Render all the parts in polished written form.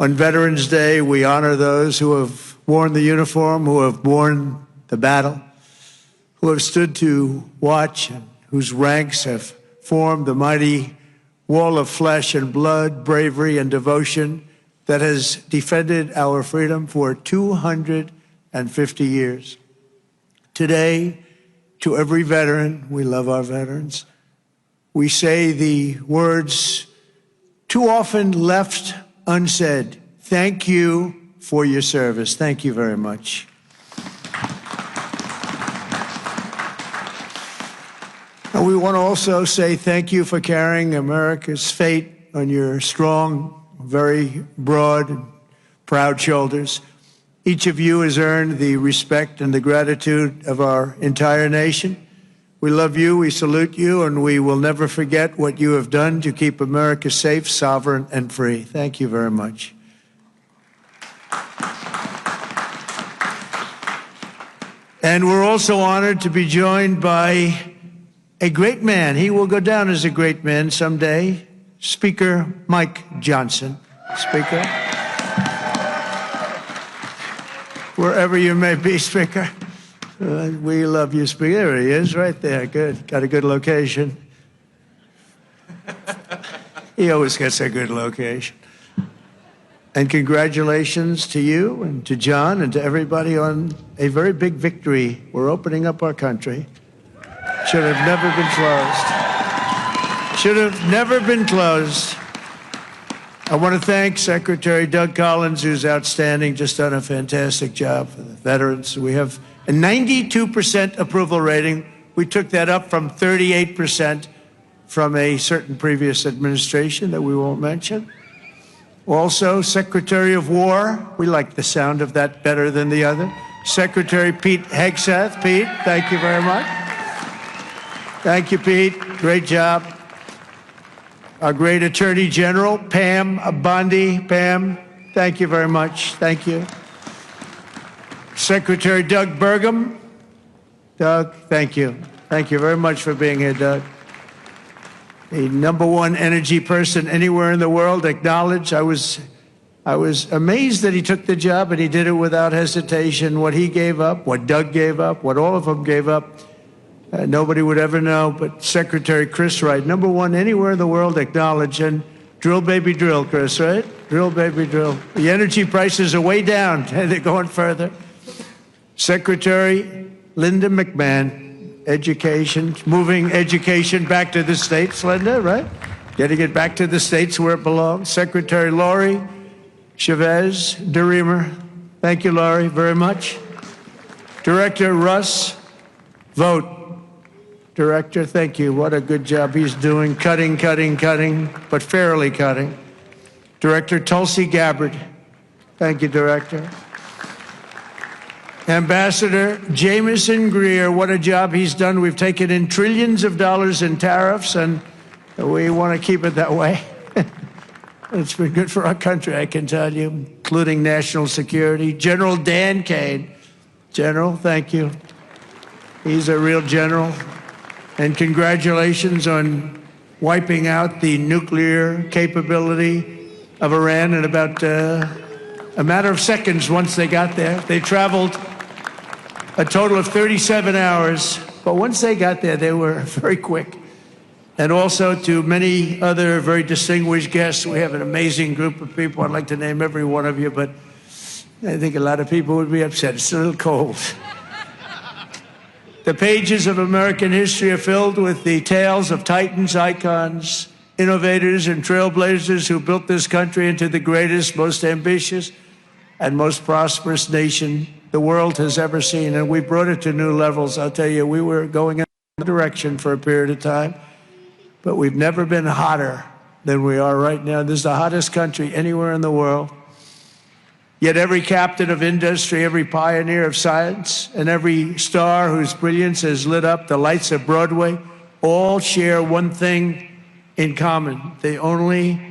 On Veterans Day, we honor those who have worn the uniform, who have borne the battle, who have stood to watch, and whose ranks have formed the mighty wall of flesh and blood, bravery and devotion that has defended our freedom for 250 years. Today, to every veteran, we love our veterans, we say the words too often left unsaid. Thank you for your service. Thank you very much. And we want to also say thank you for carrying America's fate on your strong, very broad and proud shoulders. Each of you has earned the respect and the gratitude of our entire nation. We love you, we salute you, and we will never forget what you have done to keep America safe, sovereign, and free. Thank you very much. And we're also honored to be joined by a great man. He will go down as a great man someday. Speaker Mike Johnson. Speaker. Wherever you may be, Speaker. We love you, Speaker. There he is, right there. Good. Got a good location. He always gets a good location. And congratulations to you and to John and to everybody on a very big victory. We're opening up our country. Should have never been closed. Should have never been closed. I want to thank Secretary Doug Collins, who's outstanding, just done a fantastic job for the veterans. We have a 92% approval rating. We took that up from 38% from a certain previous administration that we won't mention. Also, Secretary of War, we like the sound of that better than the other. Secretary Pete Hegseth. Pete, thank you very much. Thank you, Pete. Great job. Our great Attorney General, Pam Bondi. Pam, thank you very much. Thank you. Secretary Doug Burgum. Doug, thank you. Thank you very much for being here, Doug. The #1 energy person anywhere in the world, acknowledged. I was amazed that he took the job, and he did it without hesitation. What he gave up, what Doug gave up, what all of them gave up, nobody would ever know, but Secretary Chris Wright, #1 anywhere in the world, acknowledged. And drill, baby, drill, Chris, right? Drill, baby, drill. The energy prices are way down, and they're going further. Secretary Linda McMahon, Education, moving education back to the states, Linda, right? Getting it back to the states where it belongs. Secretary Lori Chavez DeReamer, thank you, Lori, very much. Director Russ Vogt. Director, thank you. What a good job he's doing. Cutting, but fairly cutting. Director Tulsi Gabbard. Thank you, Director. Ambassador Jamieson Greer, what a job he's done. We've taken in trillions of dollars in tariffs, and we want to keep it that way. It's been good for our country, I can tell you, including national security. General Dan Kane. General, thank you. He's a real general. And congratulations on wiping out the nuclear capability of Iran in about a matter of seconds once they got there. They traveled a total of 37 hours, but once they got there, they were very quick. And also to many other very distinguished guests. We have an amazing group of people. I'd like to name every one of you, but I think a lot of people would be upset. It's a little cold. The pages of American history are filled with the tales of titans, icons, innovators, and trailblazers who built this country into the greatest, most ambitious, and most prosperous nation the world has ever seen. And we brought it to new levels. I'll tell you, we were going in a direction for a period of time, but we've never been hotter than we are right now. This is the hottest country anywhere in the world. Yet every captain of industry, every pioneer of science, and every star whose brilliance has lit up the lights of Broadway all share one thing in common. They only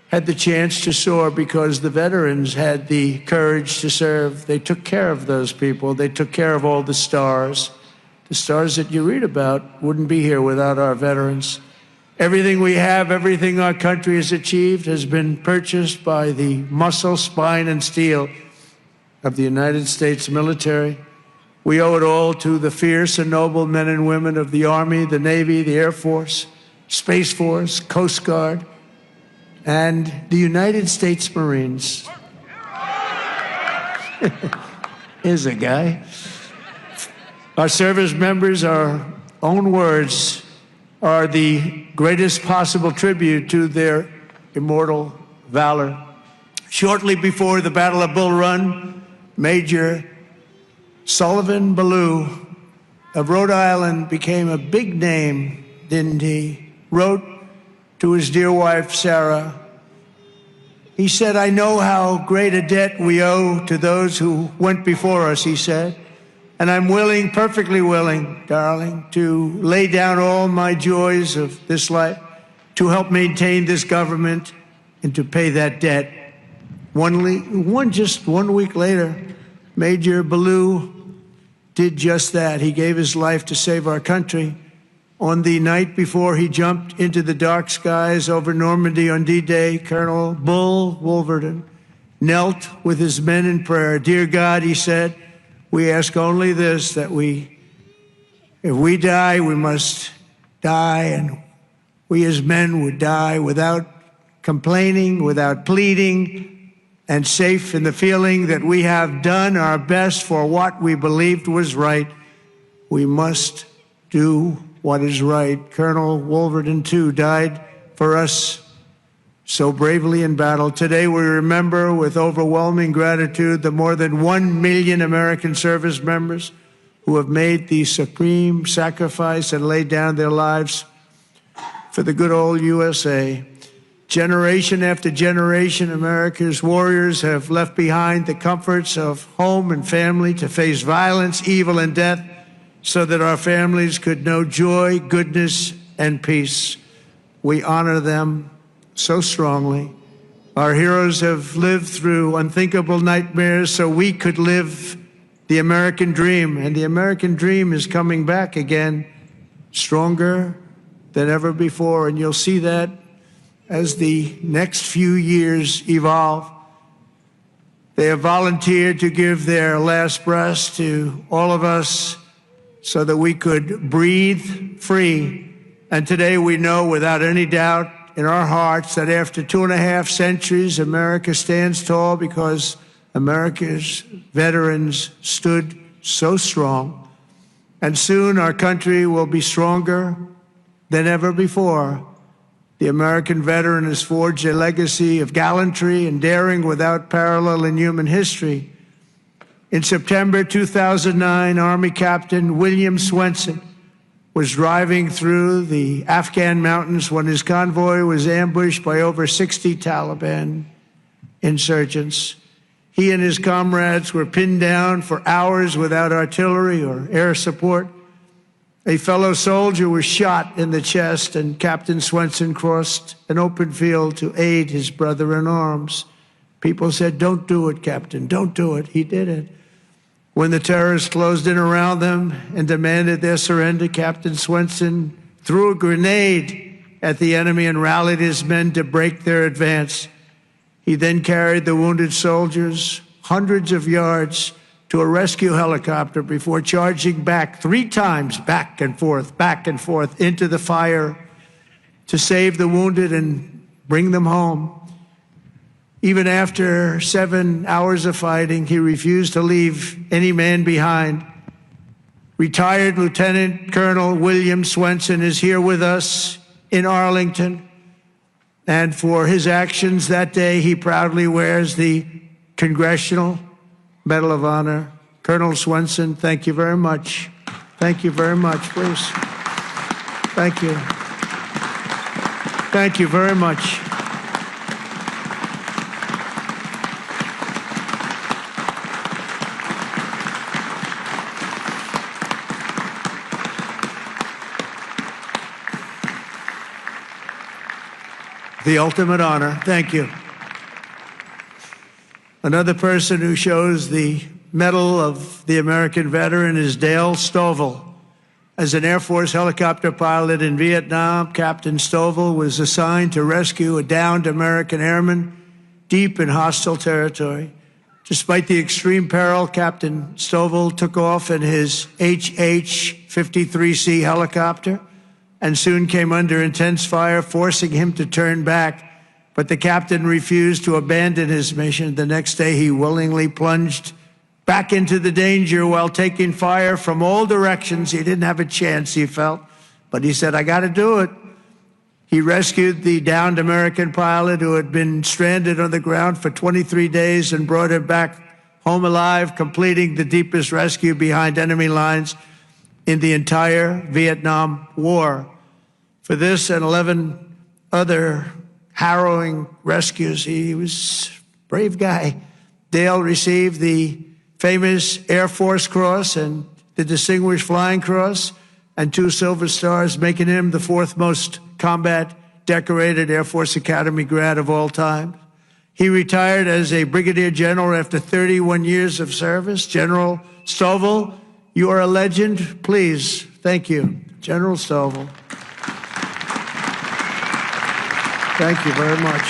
had the chance to soar because the veterans had the courage to serve. They took care of those people. They took care of all the stars. The stars that you read about wouldn't be here without our veterans. Everything we have, everything our country has achieved has been purchased by the muscle, spine, and steel of the United States military. We owe it all to the fierce and noble men and women of the Army, the Navy, the Air Force, Space Force, Coast Guard, and the United States Marines. Here's a guy. Our service members, our own words, are the greatest possible tribute to their immortal valor. Shortly before the Battle of Bull Run, Major Sullivan Ballou of Rhode Island became a big name, didn't he? Wrote to his dear wife, Sarah. He said, "I know how great a debt we owe to those who went before us," he said. "And I'm willing, perfectly willing, darling, to lay down all my joys of this life to help maintain this government and to pay that debt." Just 1 week later, Major Ballou did just that. He gave his life to save our country. On the night before he jumped into the dark skies over Normandy on D-Day, Colonel Bull Wolverton knelt with his men in prayer. "Dear God," he said, "we ask only this, that if we die, we must die, and we as men would die without complaining, without pleading, and safe in the feeling that we have done our best for what we believed was right. We must do what is right." Colonel Wolverton, too, died for us so bravely in battle. Today, we remember with overwhelming gratitude the more than 1 million American service members who have made the supreme sacrifice and laid down their lives for the good old USA. Generation after generation, America's warriors have left behind the comforts of home and family to face violence, evil, and death so that our families could know joy, goodness, and peace. We honor them so strongly. Our heroes have lived through unthinkable nightmares so we could live the American dream, and the American dream is coming back again, stronger than ever before, and you'll see that as the next few years evolve. They have volunteered to give their last breaths to all of us so that we could breathe free. And today we know without any doubt in our hearts that after 2.5 centuries, America stands tall because America's veterans stood so strong. And soon our country will be stronger than ever before. The American veteran has forged a legacy of gallantry and daring without parallel in human history. In September 2009, Army Captain William Swenson was driving through the Afghan mountains when his convoy was ambushed by over 60 Taliban insurgents. He and his comrades were pinned down for hours without artillery or air support. A fellow soldier was shot in the chest, and Captain Swenson crossed an open field to aid his brother in arms. People said, "Don't do it, Captain, don't do it." He did it. When the terrorists closed in around them and demanded their surrender, Captain Swenson threw a grenade at the enemy and rallied his men to break their advance. He then carried the wounded soldiers hundreds of yards to a rescue helicopter before charging back 3 times, back and forth into the fire to save the wounded and bring them home. Even after 7 hours of fighting, he refused to leave any man behind. Retired Lieutenant Colonel William Swenson is here with us in Arlington. And for his actions that day, he proudly wears the Congressional Medal of Honor. Colonel Swenson, thank you very much. Thank you very much, please. Thank you. Thank you very much. The ultimate honor. Thank you. Another person who shows the Medal of the American Veteran is Dale Stovall. As an Air Force helicopter pilot in Vietnam, Captain Stovall was assigned to rescue a downed American airman deep in hostile territory. Despite the extreme peril, Captain Stovall took off in his HH-53C helicopter and soon came under intense fire, forcing him to turn back. But the captain refused to abandon his mission. The next day, he willingly plunged back into the danger while taking fire from all directions. He didn't have a chance, he felt, but he said, I got to do it. He rescued the downed American pilot who had been stranded on the ground for 23 days and brought him back home alive, completing the deepest rescue behind enemy lines in the entire Vietnam War. For this and 11 other harrowing rescues, he was a brave guy. Dale received the famous Air Force Cross and the Distinguished Flying Cross and 2 Silver Stars, making him the 4th most combat decorated Air Force Academy grad of all time. He retired as a brigadier general after 31 years of service. General Stovall, you are a legend. Please, thank you. General Stovall. Thank you very much.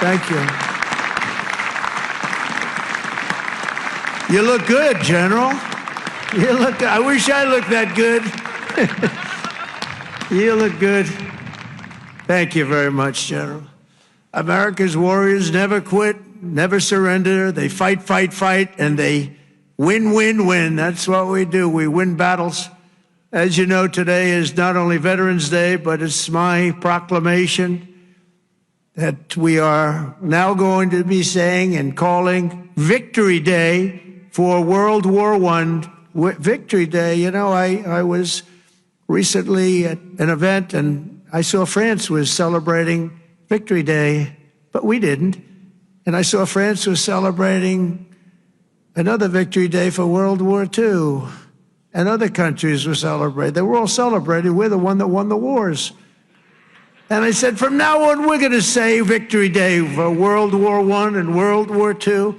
Thank you. You look good, General. You look, I wish I looked that good. You look good. Thank you very much, General. America's warriors never quit, never surrender. They fight, fight, fight, and they win, win, win. That's what we do. We win battles. As you know, today is not only Veterans Day, but it's my proclamation that we are now going to be saying and calling Victory Day for World War I. Victory Day. You know, I was recently at an event and I saw France was celebrating Victory Day, but we didn't. And I saw France was celebrating another Victory Day for World War II. And other countries were celebrating. They were all celebrating. We're the one that won the wars. And I said, from now on, we're going to say Victory Day for World War I and World War II.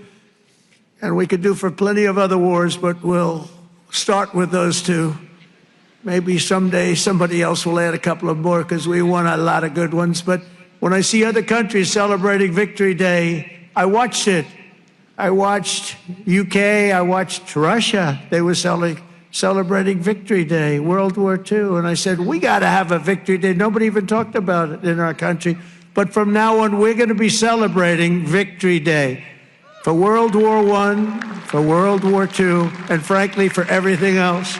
And we could do for plenty of other wars, but we'll start with those 2. Maybe someday somebody else will add a couple of more because we won a lot of good ones. But when I see other countries celebrating Victory Day, I watched it. I watched UK, I watched Russia. They were celebrating Victory Day, World War II. And I said, we got to have a Victory Day. Nobody even talked about it in our country. But from now on, we're going to be celebrating Victory Day for World War I, for World War II, and frankly, for everything else.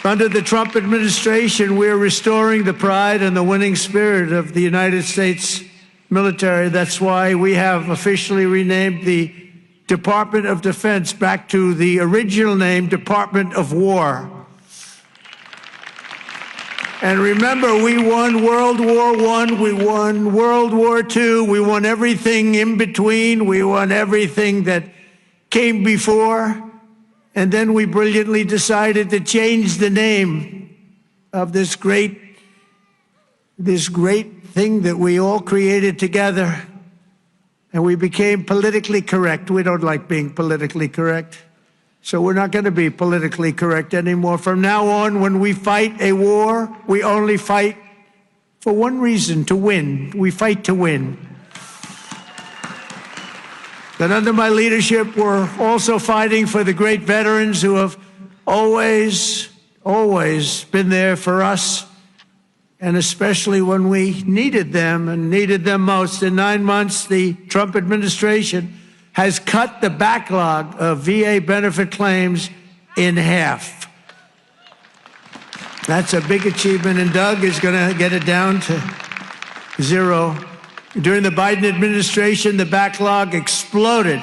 Under the Trump administration, we're restoring the pride and the winning spirit of the United States military. That's why we have officially renamed the Department of Defense back to the original name, Department of War. And remember, we won World War I, we won World War II, we won everything in between, we won everything that came before. And then we brilliantly decided to change the name of this great thing that we all created together. And we became politically correct. We don't like being politically correct. So we're not going to be politically correct anymore. From now on, when we fight a war, we only fight for one reason, to win. We fight to win. Then under my leadership, we're also fighting for the great veterans who have always been there for us, and especially when we needed them and needed them most. In 9 months, the Trump administration has cut the backlog of VA benefit claims in half. That's a big achievement, and Doug is going to get it down to 0. During the Biden administration, the backlog exploded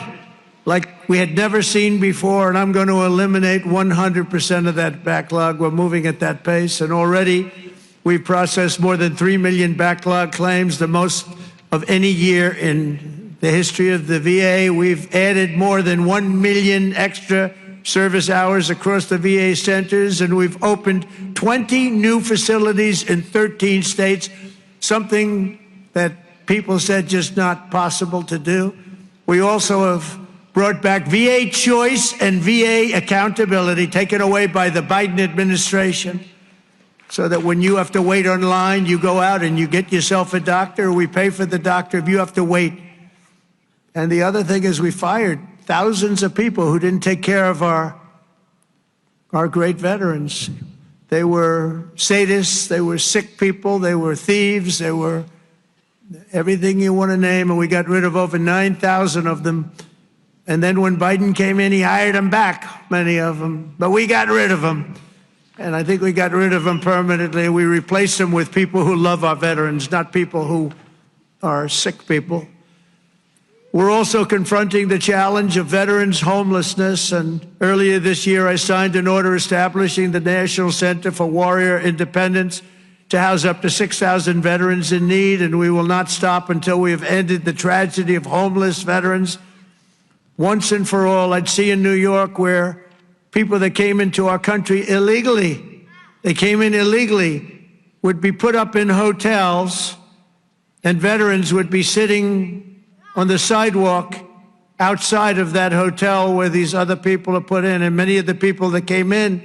like we had never seen before, and I'm going to eliminate 100% of that backlog. We're moving at that pace, and already we've processed more than 3 million backlog claims, the most of any year in the history of the VA. We've added more than 1 million extra service hours across the VA centers, and we've opened 20 new facilities in 13 states, something that people said just not possible to do. We also have brought back VA choice and VA accountability, taken away by the Biden administration, so that when you have to wait online, you go out and you get yourself a doctor. We pay for the doctor if you have to wait. And the other thing is we fired thousands of people who didn't take care of our great veterans. They were sadists, they were sick people, they were thieves, they were everything you want to name, and we got rid of over 9,000 of them. And then when Biden came in, he hired them back, many of them. But we got rid of them. And I think we got rid of them permanently. We replaced them with people who love our veterans, not people who are sick people. We're also confronting the challenge of veterans' homelessness. And earlier this year, I signed an order establishing the National Center for Warrior Independence to house up to 6,000 veterans in need. And we will not stop until we have ended the tragedy of homeless veterans once and for all. I'd see in New York where people that came into our country illegally, they came in illegally, would be put up in hotels, and veterans would be sitting on the sidewalk outside of that hotel where these other people are put in. And many of the people that came in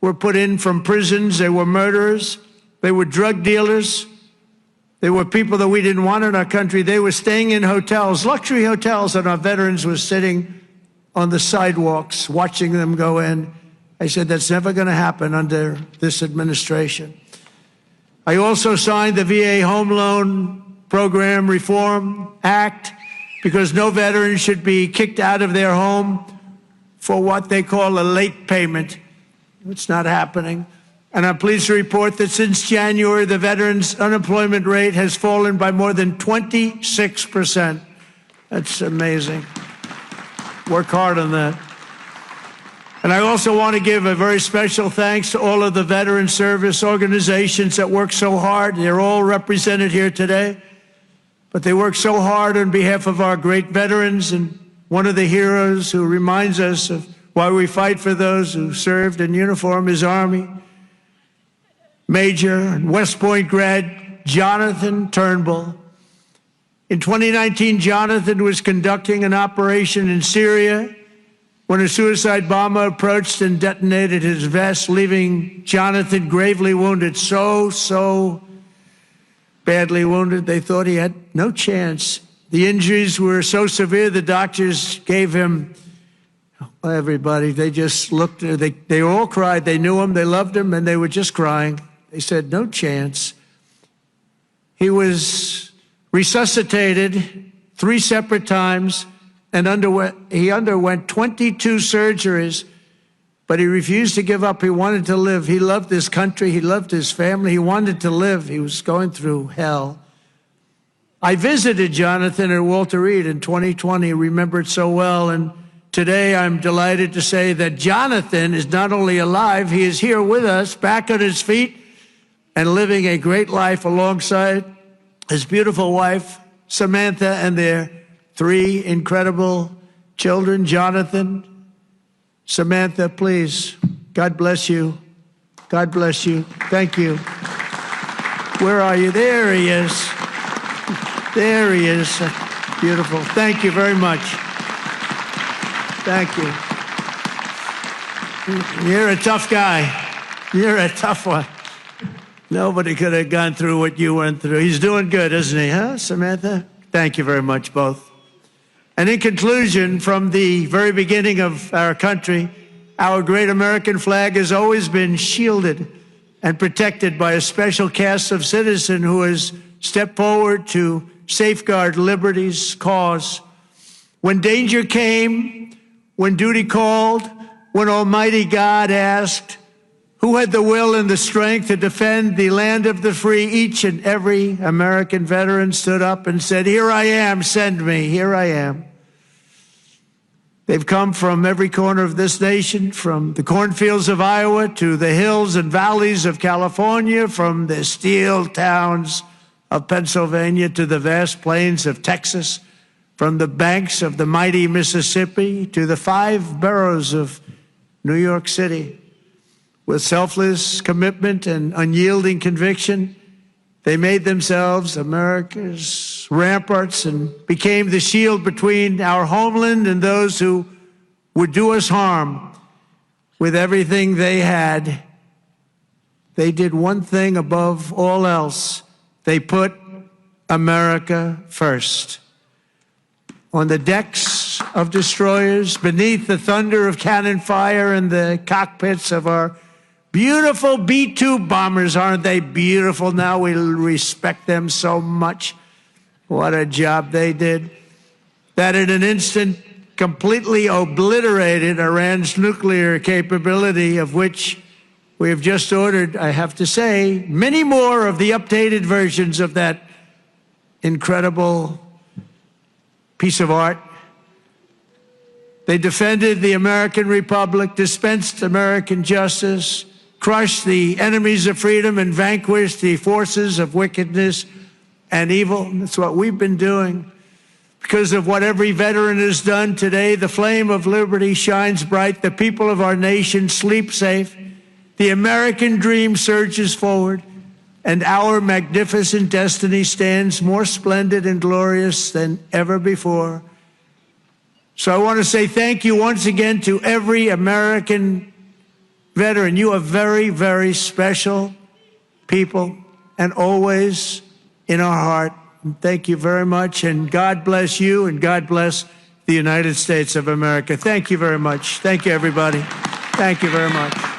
were put in from prisons. They were murderers. They were drug dealers. They were people that we didn't want in our country. They were staying in hotels, luxury hotels, and our veterans were sitting on the sidewalks watching them go in. I said, that's never going to happen under this administration. I also signed the VA Home Loan Program Reform Act, because no veteran should be kicked out of their home for what they call a late payment. It's not happening. And I'm pleased to report that since January, the veterans' unemployment rate has fallen by more than 26%. That's amazing. Work hard on that. And I also want to give a very special thanks to all of the veteran service organizations that work so hard. They're all represented here today. But they work so hard on behalf of our great veterans, and one of the heroes who reminds us of why we fight for those who served in uniform is Army Major and West Point grad Jonathan Turnbull. In 2019, Jonathan was conducting an operation in Syria when a suicide bomber approached and detonated his vest, leaving Jonathan gravely wounded, so badly wounded, they thought he had no chance. The injuries were so severe, the doctors gave him, everybody, they just looked, they all cried. They knew him, they loved him, and they were just crying. They said, no chance. He was resuscitated 3 separate times and he underwent 22 surgeries, but he refused to give up. He wanted to live. He loved this country. He loved his family. He wanted to live. He was going through hell. I visited Jonathan at Walter Reed in 2020, remembered so well. And today I'm delighted to say that Jonathan is not only alive, he is here with us, back on his feet and living a great life alongside his beautiful wife, Samantha, and their 3 incredible children. Jonathan, Samantha, please. God bless you. God bless you. Thank you. Where are you? There he is. There he is. Beautiful. Thank you very much. Thank you. You're a tough guy. You're a tough one. Nobody could have gone through what you went through. He's doing good, isn't he, huh, Samantha? Thank you very much, both. And in conclusion, from the very beginning of our country, our great American flag has always been shielded and protected by a special cast of citizens who has stepped forward to safeguard liberty's cause. When danger came, when duty called, when Almighty God asked, who had the will and the strength to defend the land of the free, each and every American veteran stood up and said, here I am, send me, here I am. They've come from every corner of this nation, from the cornfields of Iowa to the hills and valleys of California, from the steel towns of Pennsylvania to the vast plains of Texas, from the banks of the mighty Mississippi to the 5 boroughs of New York City. With selfless commitment and unyielding conviction, They made themselves America's ramparts and became the shield between our homeland and those who would do us harm. With everything they had, they did one thing above all else. They put America first. On the decks of destroyers, beneath the thunder of cannon fire, in the cockpits of our beautiful B-2 bombers. Aren't they beautiful now? We respect them so much. What a job they did. That in an instant completely obliterated Iran's nuclear capability, of which we have just ordered, I have to say, many more of the updated versions of that incredible piece of art. They defended the American Republic, dispensed American justice, crushed the enemies of freedom, and vanquished the forces of wickedness and evil. That's what we've been doing. Because of what every veteran has done today, the flame of liberty shines bright. The people of our nation sleep safe. The American dream surges forward, and our magnificent destiny stands more splendid and glorious than ever before. So I want to say thank you once again to every American veteran. You are very, very special people, and always in our heart. Thank you very much, and God bless you, and God bless the United States of America. Thank you very much. Thank you, everybody. Thank you very much.